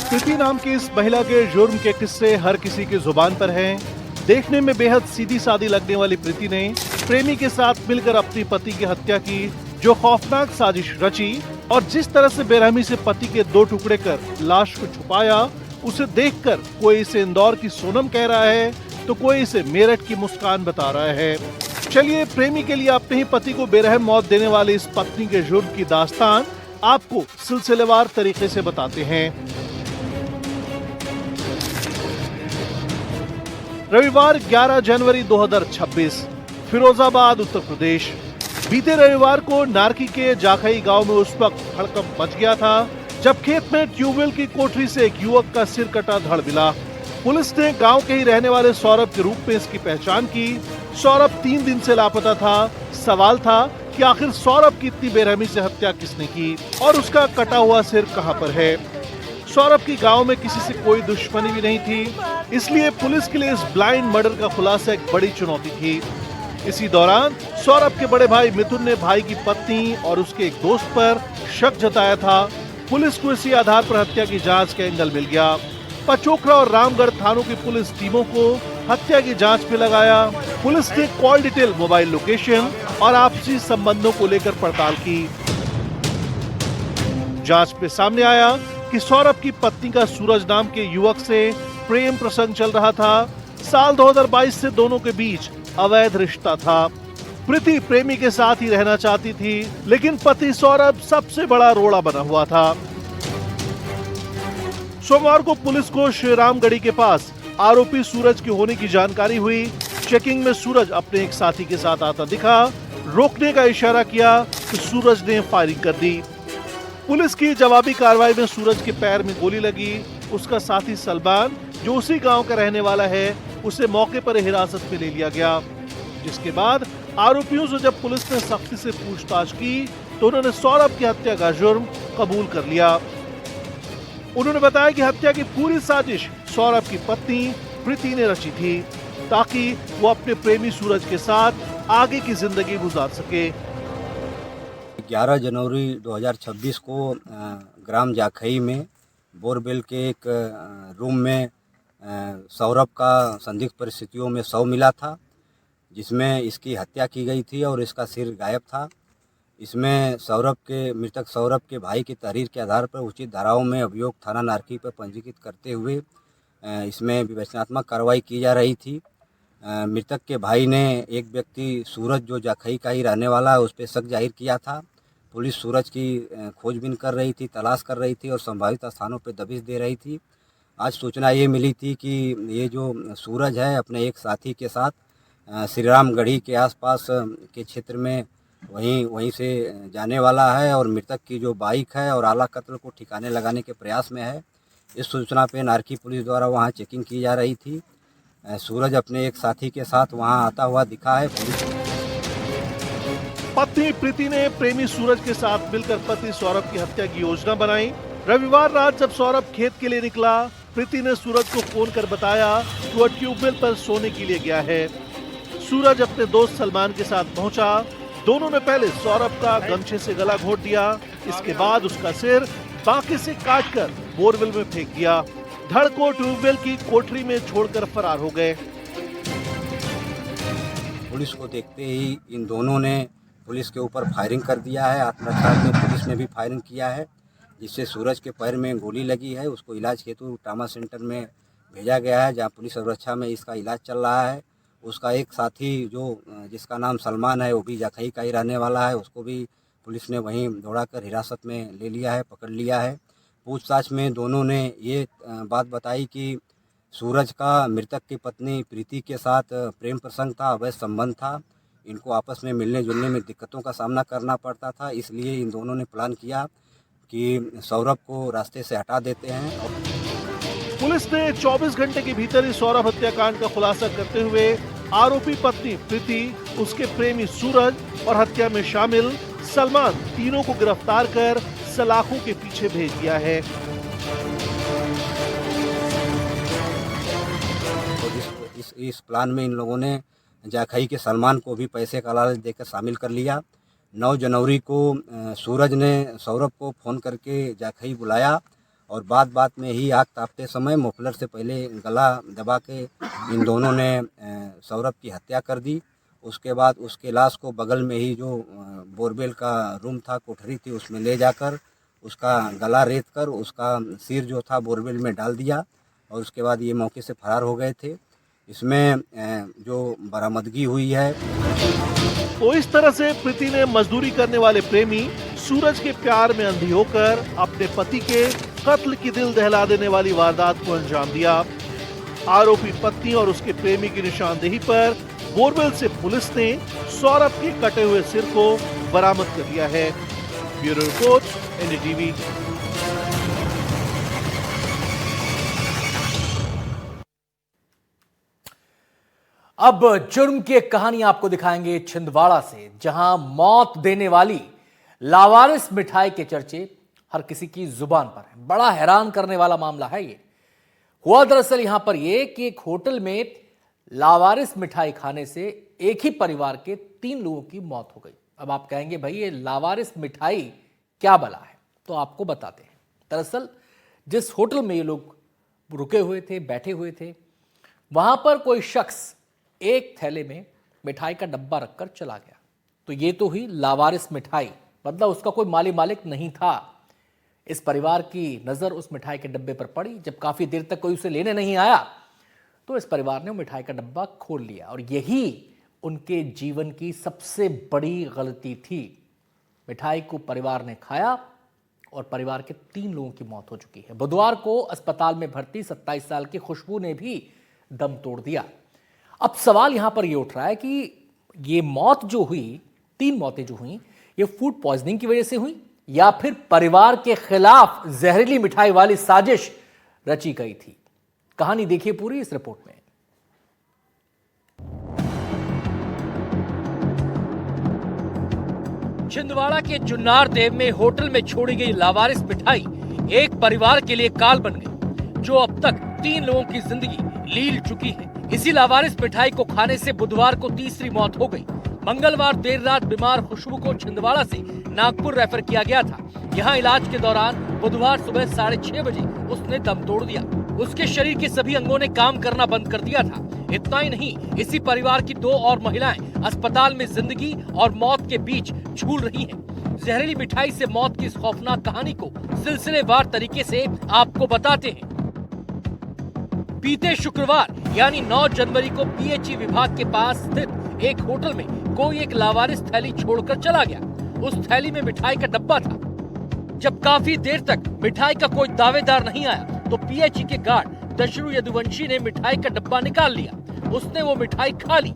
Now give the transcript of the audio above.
प्रीति नाम की इस महिला के जुर्म के किस्से हर किसी की जुबान पर हैं। देखने में बेहद सीधी सादी लगने वाली प्रीति ने प्रेमी के साथ मिलकर अपनी पति की हत्या की, जो खौफनाक साजिश रची और जिस तरह से बेरहमी से पति के 2 टुकड़े कर लाश को छुपाया, उसे देखकर कोई इसे इंदौर की सोनम कह रहा है तो कोई इसे मेरठ की मुस्कान बता रहा है। चलिए प्रेमी के लिए अपने ही पति को बेरहम मौत देने वाली इस पत्नी के जुर्म की दास्तान आपको सिलसिलेवार तरीके से बताते हैं। रविवार 11 जनवरी 2026, फिरोजाबाद उत्तर प्रदेश। बीते रविवार को नारकी के जाखई गांव में उस वक्त हड़कंप मच गया था जब खेत में ट्यूबवेल की कोठरी से एक युवक का सिर कटा धड़ मिला। पुलिस ने गांव के ही रहने वाले सौरभ के रूप में इसकी पहचान की। सौरभ 3 दिन से लापता था। सवाल था कि आखिर सौरभ की इतनी बेरहमी से हत्या किसने की और उसका कटा हुआ सिर कहां पर है। सौरभ की गांव में किसी से कोई दुश्मनी भी नहीं थी, इसलिए पुलिस के लिए इस ब्लाइंड मर्डर का खुलासा एक बड़ी चुनौती थी। इसी दौरान सौरभ के बड़े भाई मिथुन ने भाई की पत्नी और उसके एक दोस्त पर शक जताया था। पुलिस को इसी आधार पर हत्या की जांच का एंगल मिल गया। पचोखरा और रामगढ़ थानों की पुलिस टीमों को हत्या की जांच में लगाया। पुलिस ने कॉल डिटेल, मोबाइल लोकेशन और आपसी संबंधों को लेकर पड़ताल की। जांच में सामने आया कि सौरभ की पत्नी का सूरज नाम के युवक से प्रेम प्रसंग चल रहा था। साल 2022 से दोनों के बीच अवैध रिश्ता था। प्रीति प्रेमी के साथ ही रहना चाहती थी, लेकिन पति सौरभ सबसे बड़ा रोड़ा बना हुआ था। सोमवार को पुलिस को श्रीरामगढ़ी के पास आरोपी सूरज के होने की जानकारी हुई। चेकिंग में सूरज अपने एक साथी के साथ आता दिखा। रोकने का इशारा किया तो सूरज ने फायरिंग कर दी। पुलिस की जवाबी कार्रवाई में सूरज के पैर में गोली लगी। उसका साथी सलमान, जो उसी गांव का रहने वाला है, उसे मौके पर हिरासत में ले लिया गया। जिसके बाद आरोपियों से जब पुलिस ने सख्ती से पूछताछ की तो उन्होंने सौरभ की हत्या का जुर्म कबूल कर लिया। उन्होंने बताया कि हत्या की पूरी साजिश सौरभ की पत्नी प्रीति ने रची थी ताकि वो अपने प्रेमी सूरज के साथ आगे की जिंदगी गुजार सके। 11 जनवरी 2026 को ग्राम जाखई में बोरवेल के एक रूम में सौरभ का संदिग्ध परिस्थितियों में शव मिला था, जिसमें इसकी हत्या की गई थी और इसका सिर गायब था। इसमें मृतक सौरभ के भाई की तहरीर के आधार पर उचित धाराओं में अभियोग थाना नारकी पर पंजीकृत करते हुए इसमें विवेचनात्मक कार्रवाई की जा रही थी। मृतक के भाई ने एक व्यक्ति सूरज, जो जाखई का ही रहने वाला है, उस पर शक जाहिर किया था। पुलिस सूरज की खोजबीन कर रही थी, तलाश कर रही थी और संभावित स्थानों पर दबिश दे रही थी। आज सूचना ये मिली थी कि ये जो सूरज है अपने एक साथी के साथ श्रीरामगढ़ी के आसपास के क्षेत्र में वहीं से जाने वाला है और मृतक की जो बाइक है और आला कत्ल को ठिकाने लगाने के प्रयास में है। इस सूचना पे नारकी पुलिस द्वारा वहां चेकिंग की जा रही थी। सूरज अपने एक साथी के साथ वहां आता हुआ दिखा है। पत्नी प्रीति ने प्रेमी सूरज के साथ मिलकर पति सौरभ की हत्या की योजना बनाई। रविवार रात जब सौरभ खेत के लिए निकला, प्रीति ने सूरज को फोन कर बताया कि वह ट्यूबवेल पर सोने के लिए गया है। सूरज अपने दोस्त सलमान के साथ पहुंचा। दोनों ने पहले सौरभ का गमछे से गला घोंट दिया। इसके बाद उसका सिर बाकी से काटकर बोरवेल में फेंक दिया। धड़ को ट्यूबवेल की कोठरी में छोड़कर फरार हो गए। पुलिस को देखते ही इन दोनों ने पुलिस के ऊपर फायरिंग कर दिया है। आत्मरक्षा में पुलिस ने भी फायरिंग किया है, जिससे सूरज के पैर में गोली लगी है। उसको इलाज हेतु ट्रामा सेंटर में भेजा गया है, जहां पुलिस सुरक्षा में इसका इलाज चल रहा है। उसका एक साथी जिसका नाम सलमान है, वो भी जाखई का ही रहने वाला है, उसको भी पुलिस ने वहीं दौड़ाकर हिरासत में ले लिया है, पकड़ लिया है। पूछताछ में दोनों ने ये बात बताई कि सूरज का मृतक की पत्नी प्रीति के साथ प्रेम प्रसंग था, अवैध संबंध था। इनको आपस में मिलने जुलने में दिक्कतों का सामना करना पड़ता था, इसलिए इन दोनों ने प्लान किया कि सौरभ को रास्ते से हटा देते हैं। पुलिस ने 24 घंटे के भीतर ही सौरभ हत्याकांड का खुलासा करते हुए आरोपी पत्नी प्रीति, उसके प्रेमी सूरज और हत्या में शामिल सलमान, तीनों को गिरफ्तार कर सलाखों के पीछे भेज दिया है। इस प्लान में इन लोगों ने जाखई के सलमान को भी पैसे का लालच देकर शामिल कर लिया। 9 जनवरी को सूरज ने सौरभ को फ़ोन करके जाखई बुलाया और बात में ही आग तापते समय मफलर से पहले गला दबा के इन दोनों ने सौरभ की हत्या कर दी। उसके बाद उसके लाश को बगल में ही जो बोरवेल का रूम था, कोठरी थी, उसमें ले जाकर उसका गला रेत कर उसका सिर जो था बोरवेल में डाल दिया और उसके बाद ये मौके से फरार हो गए थे। इसमें जो बरामदगी हुई है। तो इस तरह से प्रीति ने मजदूरी करने वाले प्रेमी सूरज के प्यार में अंधी होकर अपने पति के कत्ल की दिल दहला देने वाली वारदात को अंजाम दिया। आरोपी पत्नी और उसके प्रेमी की निशानदेही पर बोरवेल से पुलिस ने सौरभ के कटे हुए सिर को बरामद कर लिया है। Bureau report, NDTV. अब जुर्म की एक कहानी आपको दिखाएंगे छिंदवाड़ा से, जहां मौत देने वाली लावारिस मिठाई के चर्चे हर किसी की जुबान पर है। बड़ा हैरान करने वाला मामला है ये। हुआ दरअसल यहां पर यह कि एक होटल में लावारिस मिठाई खाने से एक ही परिवार के 3 लोगों की मौत हो गई। अब आप कहेंगे भाई ये लावारिस मिठाई क्या बला है, तो आपको बताते हैं। दरअसल जिस होटल में ये लोग रुके हुए थे, बैठे हुए थे, वहां पर कोई शख्स एक थैले में मिठाई का डब्बा रखकर चला गया। तो ये तो हुई लावारिस मिठाई, मतलब उसका कोई मालिक नहीं था। इस परिवार की नजर उस मिठाई के डब्बे पर पड़ी। जब काफी देर तक कोई उसे लेने नहीं आया तो इस परिवार ने मिठाई का डब्बा खोल लिया और यही उनके जीवन की सबसे बड़ी गलती थी। मिठाई को परिवार ने खाया और परिवार के 3 लोगों की मौत हो चुकी है। बुधवार को अस्पताल में भर्ती 27 साल की खुशबू ने भी दम तोड़ दिया। अब सवाल यहां पर यह उठ रहा है कि ये मौत जो हुई, 3 मौतें जो हुई, ये फूड पॉइजनिंग की वजह से हुई या फिर परिवार के खिलाफ जहरीली मिठाई वाली साजिश रची गई थी। कहानी देखिए पूरी इस रिपोर्ट में। छिंदवाड़ा के जुन्नार देव में होटल में छोड़ी गई लावारिस मिठाई एक परिवार के लिए काल बन गई, जो अब तक 3 लोगों की जिंदगी लील चुकी है। इसी लावारिस मिठाई को खाने से बुधवार को तीसरी मौत हो गई। मंगलवार देर रात बीमार खुशबू को छिंदवाड़ा से नागपुर रेफर किया गया था। यहाँ इलाज के दौरान बुधवार सुबह 6:30 बजे उसने दम तोड़ दिया। उसके शरीर के सभी अंगों ने काम करना बंद कर दिया था। इतना ही नहीं, इसी परिवार की 2 और महिलाएं अस्पताल में जिंदगी और मौत के बीच झूल रही हैं। जहरीली मिठाई से मौत की इस खौफनाक कहानी को सिलसिलेवार तरीके से आपको बताते हैं। बीते शुक्रवार यानी 9 जनवरी को पीएचई विभाग के पास स्थित एक होटल में कोई एक लावारिस थैली छोड़कर चला गया। उस थैली में मिठाई का डब्बा था। जब काफी देर तक मिठाई का कोई दावेदार नहीं आया तो पीएचई के गार्ड दशरू यदुवंशी ने मिठाई का डब्बा निकाल लिया। उसने वो मिठाई खा ली